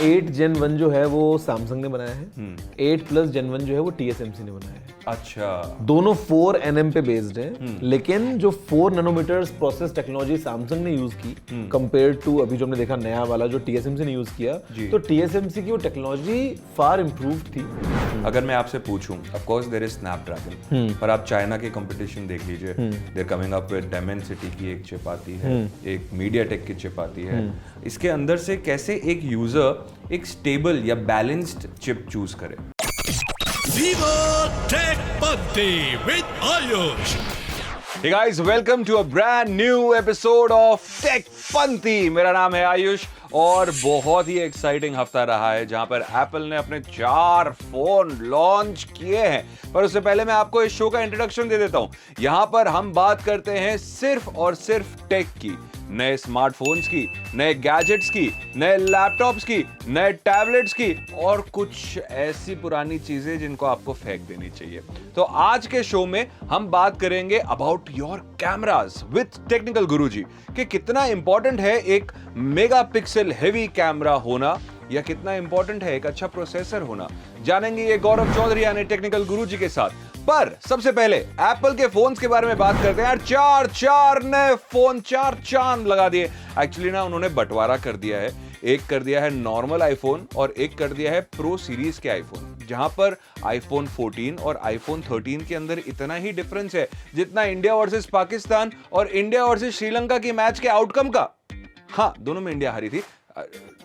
8 Gen 1 जो है वो सैमसंग ने बनाया है, 8 Plus Gen 1 जो है वो TSMC ने बनाया है। अच्छा, दोनों 4 nm पे बेस्ड है, लेकिन जो 4 नैनोमीटर्स प्रोसेस टेक्नोलॉजी सैमसंग ने यूज की कंपेयर टू अभी जो हमने देखा नया वाला जो TSMC ने यूज किया, तो TSMC की वो टेक्नोलॉजी फार इम्प्रूव्ड थी। अगर मैं आपसे पूछूं, of course there is Snapdragon, पर आप चाइना के कंपटीशन देख लीजिए, they are coming up with Dimensity की एक चिप आती है, एक मीडियाटेक की चिप आती है। इसके अंदर से कैसे एक यूजर एक स्टेबल या बैलेंस्ड चिप चूज करे? Viva Tech Buddy with Ayush. Hey guys, welcome to a brand new episode of Tech Panti. मेरा नाम है आयुष और बहुत ही एक्साइटिंग हफ्ता रहा है जहां पर एप्पल ने अपने 4 फोन लॉन्च किए हैं। पर उससे पहले मैं आपको इस शो का इंट्रोडक्शन दे देता हूं। यहां पर हम बात करते हैं सिर्फ और सिर्फ टेक की, नए स्मार्टफोन्स की, नए गैजेट्स की, नए लैपटॉप्स की, नए टैबलेट्स की और कुछ ऐसी पुरानी चीजें जिनको आपको फेंक देनी चाहिए। तो आज के शो में हम बात करेंगे about your cameras with technical Guruji कि कितना इंपॉर्टेंट है एक मेगापिक्सल हेवी कैमरा होना या कितना इंपॉर्टेंट है एक अच्छा प्रोसेसर होना। जानेंगे ये गौरव चौधरी यानी टेक्निकल गुरुजी के साथ। पर सबसे पहले एप्पल के फोन्स के बारे में बात करते हैं। यार चार नए फोन, 4 चांद लगा दिए। एक्चुअली ना उन्होंने बंटवारा कर दिया है, एक कर दिया है नॉर्मल आईफोन और एक कर दिया है प्रो सीरीज के आईफोन, जहां पर आईफोन 14 और आईफोन 13 के अंदर इतना ही डिफरेंस है जितना इंडिया वर्सेस पाकिस्तान और इंडिया वर्सेस श्रीलंका की मैच के आउटकम का। हाँ, दोनों में इंडिया हारी थी।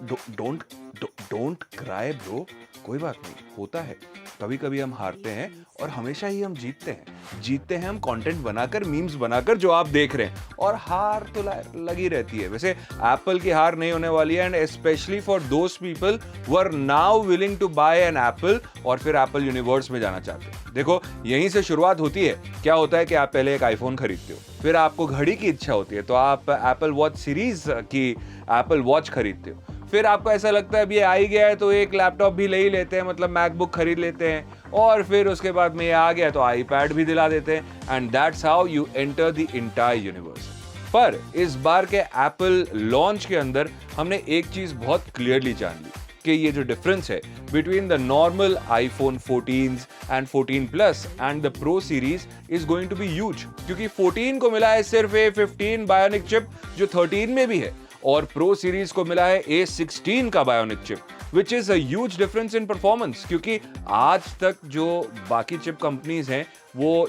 डोंट क्राई ब्रो, कोई बात नहीं, होता है। कभी कभी हम हारते हैं और हमेशा ही हम जीतते हैं हम कंटेंट बनाकर, मीम्स बनाकर, जो आप देख रहे हैं। और हार तो लगी रहती है। वैसे एप्पल की हार नहीं होने वाली है, and specially for those people who are now willing to buy an Apple और फिर एप्पल यूनिवर्स में जाना चाहते हैं। देखो, यहीं से शुरुआत होती है। क्या होता है कि आप पहले एक आईफोन खरीदते हो, फिर आपको घड़ी की इच्छा होती है तो आप एप्पल वॉच सीरीज की एप्पल वॉच खरीदते हो। फिर आपको ऐसा लगता है अब ये आ ही गया है तो एक लैपटॉप भी ले ही लेते हैं, मतलब मैकबुक खरीद लेते हैं। और फिर उसके बाद में ये आ गया तो आईपैड भी दिला देते हैं। And that's how you enter the entire universe. पर इस बार के एप्पल लॉन्च के अंदर हमने एक चीज बहुत क्लियरली जान ली कि ये जो डिफरेंस है between the normal iPhone 14 and 14 plus and the pro series is going to be huge, क्योंकि 14 को मिला है सिर्फ A15 बायोनिक चिप जो 13 में भी है, और प्रो सीरीज को मिला है A16 का bionic chip, which is a huge difference in performance. क्योंकि आज तक जो बाकी चिप कंपनीज हैं वो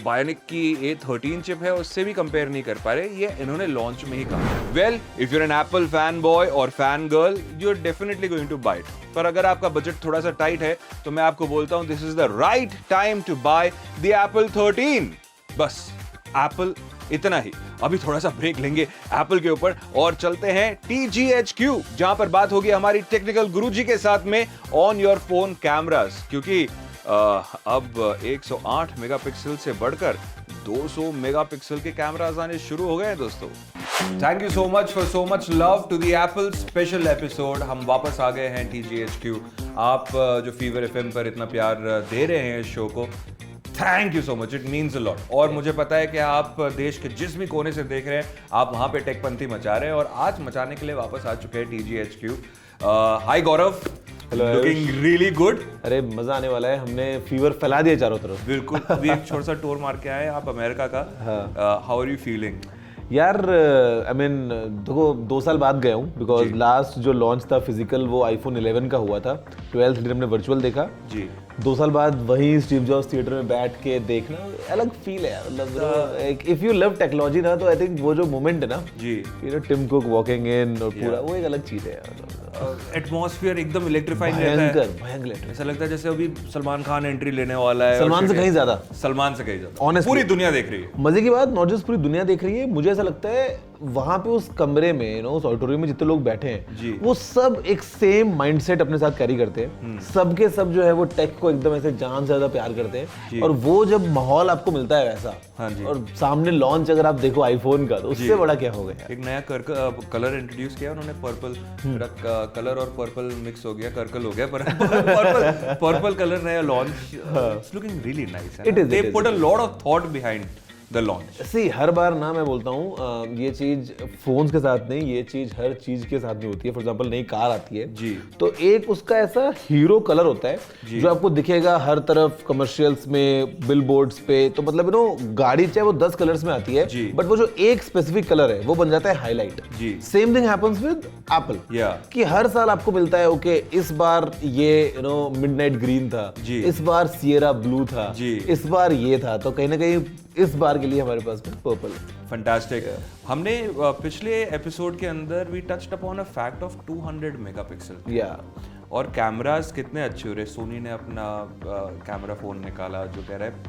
बायोनिक की A13 चिप है उससे भी कंपेयर नहीं कर पा रहे। ये इन्होंने लॉन्च में ही कहा। Well, if you are an Apple fan boy और fan girl, you are definitely going to buy it. पर अगर आपका बजट थोड़ा सा टाइट है तो मैं आपको बोलता हूं this is the right time to buy the Apple 13। बस एप्पल इतना ही। अभी थोड़ा सा ब्रेक लेंगे एप्पल के ऊपर और चलते हैं TGHQ, जहां पर बात होगी हमारी टेक्निकल गुरुजी के साथ में ऑन योर फोन कैमरास, क्योंकि अब 108 मेगापिक्सल से बढ़कर 200 मेगापिक्सल के कैमरास आने शुरू हो गए हैं दोस्तों। Thank you so much for so much love to the Apple special episode. हम वापस आ गए हैं TGHQ। आप जो फीवर FM पर इतना प्यार दे रहे हैं इस शो को, thank you so much, it means a lot. और मुझे पता है कि आप देश के जिस भी कोने से देख रहे हैं, आप वहां पे टेकपंथी मचा रहे हैं और आज मचाने के लिए वापस आ चुके हैं TGHQ। हाय गौरव, लुकिंग रियली गुड। अरे मजा आने वाला है, हमने फीवर फैला दिया चारों तरफ। बिल्कुल, अभी एक छोटा सा टूर मार के आए आप अमेरिका का। How are you feeling? यार आई मीन देखो 2 साल बाद गया हूँ, बिकॉज लास्ट जो लॉन्च था फिजिकल वो आईफोन 11 का हुआ था। 12th दिन हमने वर्चुअल देखा जी। 2 साल बाद वही स्टीव जॉब्स थिएटर में बैठ के देखना अलग फील है। मतलब इफ यू लव टेक्नोलॉजी ना, तो आई थिंक वो जो मोमेंट है ना जी, you know Tim Cook walking in और पूरा वो एक अलग चीज है। एटमॉस्फेयर एकदम इलेक्ट्रीफाइंग रहता है, भयंकर। ऐसा लगता है जैसे अभी सलमान खान एंट्री लेने वाला है। सलमान से कहीं ज्यादा ऑनेस्टली पूरी दुनिया देख रही है। मजे की बात, नॉट जस्ट पूरी दुनिया देख रही है। मुझे ऐसा लगता है वहां पे उस कमरे में, उस ऑडिटोरियम में जितने लोग बैठे हैं वो सब एक सेम माइंडसेट अपने साथ कैरी करते हैं। सबके सब जो है वो टेक को एकदम ऐसे जान से ज्यादा प्यार करते हैं। और वो जब माहौल आपको मिलता है वैसा, और सामने लॉन्च अगर आप देखो आईफोन का, तो उससे बड़ा क्या हो गया। एक नया कलर इंट्रोड्यूस किया उन्होंने, पर्पल कलर और पर्पल मिक्स हो गया, कर्कल हो गया, पर्पल कलर नया launch. It's looking really nice. They put a lot of thought behind the launch? See हर बार ना मैं बोलता हूँ ये चीज फोन्स के साथ नहीं, ये चीज हर चीज के साथ नहीं होती है। फॉर एग्जांपल नई कार आती है जी, तो एक उसका ऐसा हीरो कलर होता है जो आपको दिखेगा हर तरफ, कमर्शियल्स में, बिलबोर्ड्स पे। तो मतलब गाड़ी चाहे वो 10 कलर्स में आती है, बट वो जो एक स्पेसिफिक कलर है वो बन जाता है highlight. Same thing happens with Apple, कि हर साल आपको मिलता है ओके इस बार ये मिडनाइट ग्रीन था, इस बार सियरा ब्लू था, इस बार ये था, तो कहीं ना कहीं इस बार के लिए हमारे पास पर्पल है। फैंटास्टिक। हमने पिछले एपिसोड के अंदर we touched upon a fact of 200 megapixel. और कैमरास कितने अच्छे हो रहे। सोनी ने अपना कैमरा फोन निकाला जो कह रहा है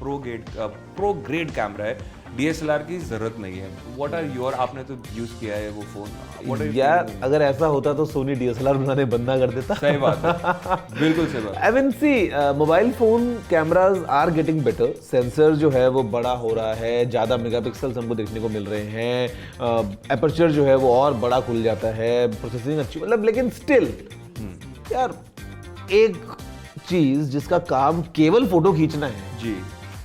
प्रो ग्रेड कैमरा है, DSLR की जरूरत नहीं है। व्हाट आर योर, आपने तो यूज किया है वो फोन यार, अगर ऐसा होता तो सोनी DSLR बनाने बंद ना कर देता। सही बात है, बिल्कुल सही बात। I mean see mobile phone cameras are getting better, sensor जो है वो बड़ा हो रहा है, ज्यादा मेगापिक्सल्स हमको देखने को मिल रहे हैं, एपर्चर जो है वो और बड़ा खुल जाता है, प्रोसेसिंग अच्छी, मतलब लेकिन स्टिल यार एक चीज जिसका काम केवल फोटो खींचना है जी,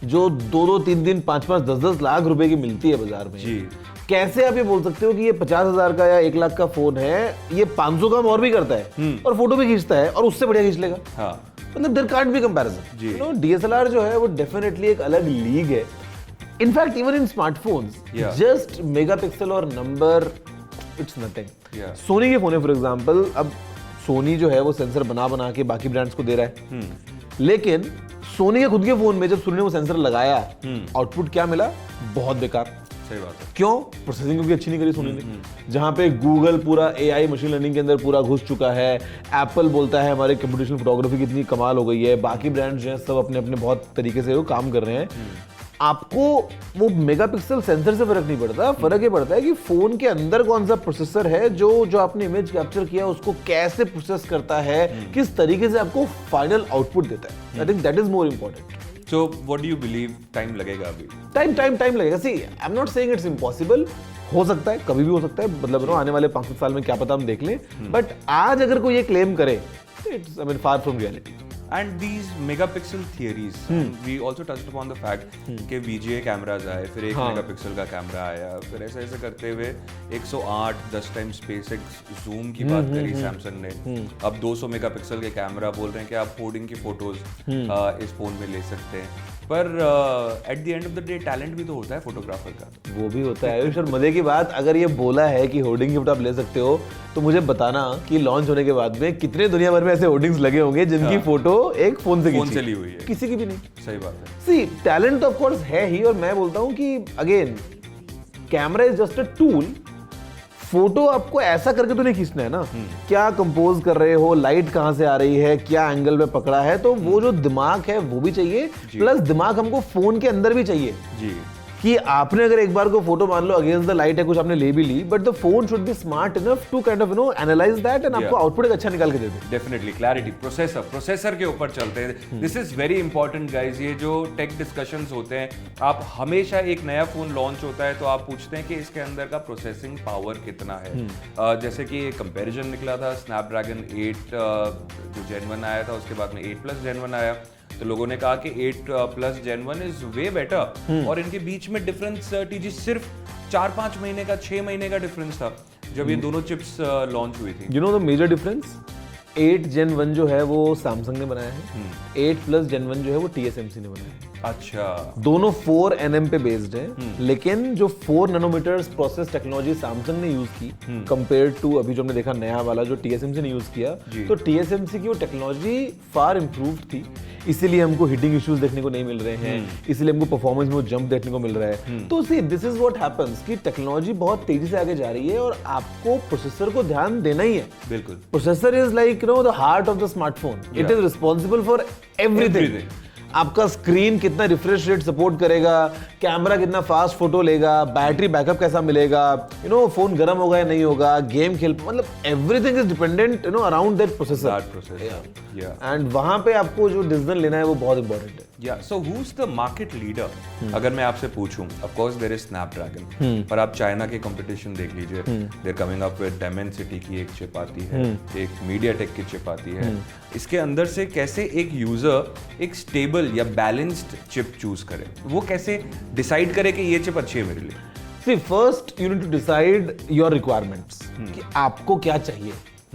जो 2-2, 3-3, 5-5, 10-10 लाख रुपए की मिलती है बाजार में जी, कैसे आप ये बोल सकते हो कि ये 50,000 का या 1 लाख का फोन है, ये 500 काम और भी करता है और फोटो भी खींचता है और उससे बढ़िया खींच लेगा। मतलब there can't be comparison. DSLR जो है वो डेफिनेटली एक अलग लीग है। In fact even in smartphones just megapixel और नंबर इट्स नथिंग। सोनी के फोन है फॉर एग्जांपल, अब सोनी जो है वो सेंसर बना के बाकी ब्रांड्स को दे रहा है, लेकिन सोनी के खुद के फोन में जब सोनी ने वो सेंसर लगाया, आउटपुट क्या मिला? बहुत बेकार। सही बात है। क्यों? प्रोसेसिंग क्योंकि अच्छी नहीं करी सोनी ने। जहां पे गूगल पूरा AI मशीन लर्निंग के अंदर पूरा घुस चुका है, एप्पल बोलता है हमारे कंप्यूटेशनल फोटोग्राफी की इतनी कमाल हो गई है, बाकी ब्रांड्स जो हैं सब अपने अपने बहुत तरीके से वो काम कर रहे हैं। आपको वो मेगापिक्सल सेंसर से फर्क नहीं पड़ता, फर्क ये पड़ता है कि फोन के अंदर कौन सा प्रोसेसर है जो आपने इमेज कैप्चर किया उसको कैसे प्रोसेस करता है, किस तरीके से आपको फाइनल आउटपुट देता है। I think that is more important. So what do you believe time लगेगा अभी? टाइम लगेगा। See I am not saying it's impossible, हो सकता है, कभी भी हो सकता है, मतलब आने वाले 5-7 साल में क्या पता हम देख लें, बट आज अगर कोई ये क्लेम करे, it's I mean far from reality. And these megapixel theories, we also touched upon the fact कि VGA कैमराज आए, फिर 1 मेगापिक्सल का कैमरा आया, फिर ऐसे ऐसे करते हुए 108 10 टाइम SpaceX जूम की बात करी सैमसंग ने, अब 200 मेगापिक्सल के कैमरा बोल रहे हैं कि आप होर्डिंग की फोटोज इस फोन में ले सकते हैं। पर at the end of the day talent भी तो होता है फोटोग्राफर का। वो भी होता है आयुष, और मजे की बात, अगर ये बोला है कि होर्डिंग की फोटो आप ले सकते हो, तो मुझे बताना कि लॉन्च होने के बाद में कितने दुनिया भर में ऐसे होर्डिंग्स लगे होंगे जिनकी फोटो एक फोन से ली हुई है, किसी की भी नहीं। सही बात है। सी टैलेंट ऑफ कोर्स है ही, और मैं बोलता हूं कि again camera is just a tool. Photo आपको ऐसा करके तो नहीं खींचना है ना, क्या कंपोज कर रहे हो, लाइट कहां से आ रही है, क्या एंगल में पकड़ा है, तो वो जो दिमाग है वो भी चाहिए, प्लस दिमाग हमको फोन के अंदर भी चाहिए जी, कि आपने अगर एक बार को फोटो मान लो अगेंस्ट द लाइट है, कुछ आपने ले भी ली, but the phone should be smart enough to kind of analyse that and आपको आउटपुट एक अच्छा निकाल के दे दे। डेफिनेटली क्लैरिटी, प्रोसेसर के ऊपर चलते हैं। This is very important guys. ये जो टेक डिस्कशंस होते हैं, आप हमेशा एक नया फोन लॉन्च होता है तो आप पूछते हैं कि इसके अंदर का प्रोसेसिंग पावर कितना है। जैसे कि कंपैरिजन निकला था स्नैपड्रैगन 8 जो Gen 1 आया था, उसके बाद में 8+ Gen 1 आया, तो लोगों ने कहा कि 8+ Gen 1 इज वे बेटर, और इनके बीच में डिफरेंस TG सिर्फ 4-5 महीने का, 6 महीने का डिफरेंस था जब ये दोनों चिप्स लॉन्च हुई थी। You know the major difference, 8 Gen 1 जो है वो सैमसंग ने बनाया है, 8+ Gen 1 जो है वो TSMC ने बनाया है। अच्छा, दोनों 4 nm पे बेस्ड है, लेकिन जो 4 नैनोमीटर्स प्रोसेस टेक्नोलॉजी सैमसंग ने यूज की कंपेयर्ड टू अभी जो हमने देखा नया वाला जो TSMC ने यूज किया, तो TSMC की वो टेक्नोलॉजी फार इम्प्रूव्ड थी, इसीलिए हमको हीटिंग इश्यूज देखने को नहीं मिल रहे हैं, इसीलिए हमको परफॉर्मेंस में जंप देखने को मिल रहा है। तो see this is what happens कि टेक्नोलॉजी बहुत तेजी से आगे जा रही है और आपको प्रोसेसर को ध्यान देना ही है। बिल्कुल, processor is like the heart of the smartphone, it is responsible for everything. आपका स्क्रीन कितना रिफ्रेश रेट सपोर्ट करेगा, कैमरा कितना फास्ट फोटो लेगा, बैटरी बैकअप कैसा मिलेगा, फोन गर्म होगा या नहीं होगा, गेम खेल, मतलब everything is dependent around that processor. And वहां पे आपको जो डिसीजन लेना है वो बहुत इंपॉर्टेंट है। या so who is the market leader? अगर मैं आपसे पूछूं, of course there is Snapdragon, पर आप चाइना के कंपटीशन देख लीजिए, they are coming up with Dimensity की एक चिप आती है, एक मीडियाटेक की चिप आती है। इसके अंदर से कैसे एक यूजर एक स्टेबल या बैलेंस्ड चिप चूज करे, वो कैसे डिसाइड करे कि ये चिप अच्छी है मेरे लिए? See, first you need to decide your requirements कि आपको क्या चाहिए.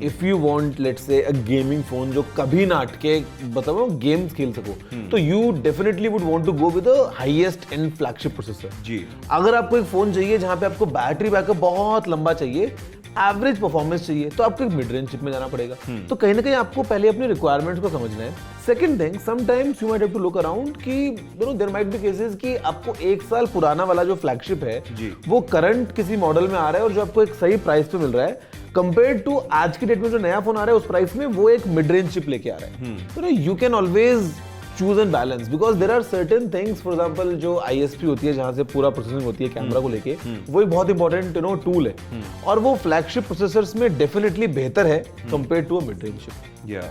If you want, let's say, a gaming phone जो कभी ना अटके, बताओ गेम्स खेल सको, तो you definitely would want to go with the highest end flagship processor. जी. अगर आपको एक फोन चाहिए जहाँ पे आपको बैटरी बैकअप बहुत लंबा चाहिए, एवरेज परफॉर्मेंस चाहिए, तो आपको एक मिड रेंज चिप में जाना पड़ेगा. तो कहीं ना कहीं आपको पहले अपने रिक्वायरमेंट्स को समझना है. Second thing, sometimes you might have to look around कि you know there might be cases कि आपको एक साल पुराना वाला जो फ्लैगशिप है वो करंट किसी मॉडल में आ रहा है और जो आपको एक सही प्राइस पे मिल रहा है, कंपेयर्ड टू आज की डेट में जो नया फोन आ रहा है उस प्राइस में वो एक मिड रेंज चिप लेके आ रहा है. तो you can always choose and balance because there are certain things, for example जो ISP होती है जहाँ से पूरा प्रोसेसिंग होती है कैमरा को लेके, वो एक बहुत इंपॉर्टेंट यू नो टूल है और वो फ्लैगशिप प्रोसेसर्स में डेफिनेटली बेहतर है compare to a mid range chip.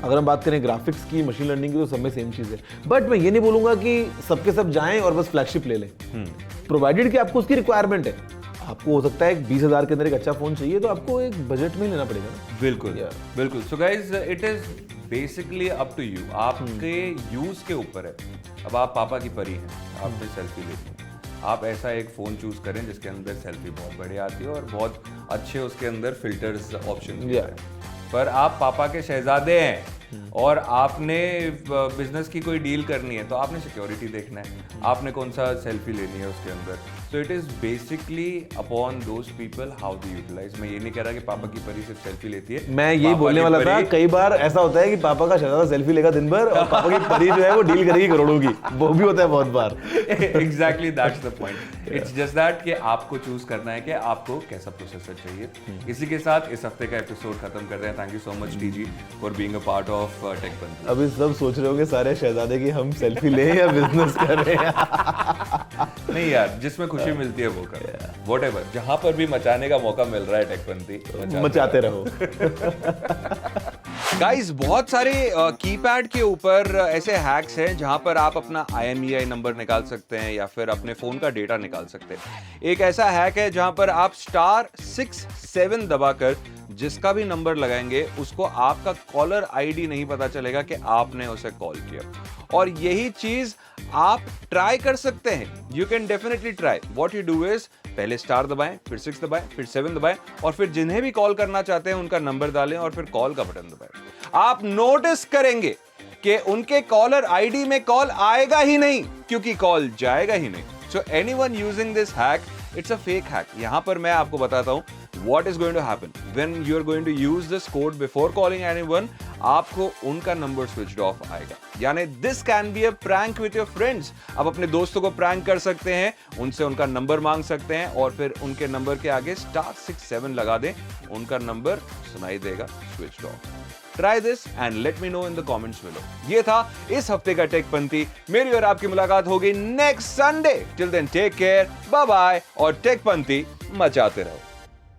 अगर हम बात करें ग्राफिक्स की, मशीन लर्निंग की, तो सब में सेम चीज है. बट मैं ये नहीं बोलूंगा कि सबके सब जाएं और बस फ्लैगशिप ले लें, प्रोवाइडेड कि आपको उसकी रिक्वायरमेंट है. आपको हो सकता है 20,000 के अंदर एक अच्छा फोन चाहिए तो आपको एक बजट में लेना पड़ेगा ना. बिल्कुल बिल्कुल. So guys, it is basically up to you, आपके यूज के ऊपर है. अब आप पापा की परी हैं, आपने सेल्फी लेनी है, आप ऐसा एक फ़ोन चूज़ करें जिसके अंदर सेल्फी बहुत बढ़िया आती है और बहुत अच्छे उसके अंदर फिल्टर्स ऑप्शन है. पर आप पापा के शहजादे हैं और आपने बिजनेस की कोई डील करनी है, तो आपने सिक्योरिटी देखना है, आपने कौन सा सेल्फी लेनी है उसके अंदर. So it is basically upon those people how they utilise. मैं ये नहीं कह रहा कि पापा की परी सिर्फ सेल्फी लेती है. मैं यही बोलने वाला था, कई बार ऐसा होता है कि पापा का शहजादा सेल्फी लेगा दिन भर और पापा की परी जो है वो डील करेगी करोड़ों की. वो भी होता है बहुत बार. Exactly, that's the point. It's just that कि आपको चूज करना है कि आपको कैसा प्रोसेसर चाहिए. इसी के साथ इस हफ्ते का एपिसोड खत्म कर रहे हैं. Thank you so much TG for being a part of TechPanthi. अभी सब सोच रहे होंगे सारे शहजादे की हम सेल्फी लें या बिजनेस कर रहे हैं. नहीं यार, जिसमें खुशी मिलती है वो कर. व्हाटएवर, जहां पर भी मचाने का मौका मिल रहा है टेकपंथी, मचाते रहो. गाइस, बहुत सारे कीपैड के ऊपर ऐसे हैक्स हैं जहां पर आप अपना IMEI नंबर निकाल सकते हैं या फिर अपने फोन का डेटा निकाल सकते हैं. एक ऐसा हैक है जहां पर आप *67 दबाकर जिसका भी नंबर लगाएंगे उसको आपका कॉलर ID नहीं पता चलेगा कि आपने उसे कॉल किया. और यही चीज आप ट्राई कर सकते हैं. You can definitely try. What you do is, पहले स्टार दबाएं, फिर 6 दबाएं, फिर 7 दबाएं और फिर जिन्हें भी कॉल करना चाहते हैं उनका नंबर डालें और फिर कॉल का बटन दबाएं. आप नोटिस करेंगे कि उनके कॉलर ID में कॉल आएगा ही नहीं क्योंकि कॉल जाएगा ही नहीं. So anyone using this hack, it's a fake hack. यहां पर मैं आपको बताता हूं what is going to happen when you are going to use this code before calling anyone. आपको उनका नंबर स्विच्ड ऑफ आएगा. यानी this can be a prank with your friends. आप अपने दोस्तों को प्रैंक कर सकते हैं, उनसे उनका नंबर मांग सकते हैं और फिर उनके नंबर के आगे *67 लगा दें, उनका नंबर सुनाई देगा switched off. Try this and let me know in the comments below. ये था इस हफ्ते का टेकपंथी. मेरी और आपकी मुलाकात होगी next Sunday. Till then take care, bye bye और टेकपंथी मचाते रहो.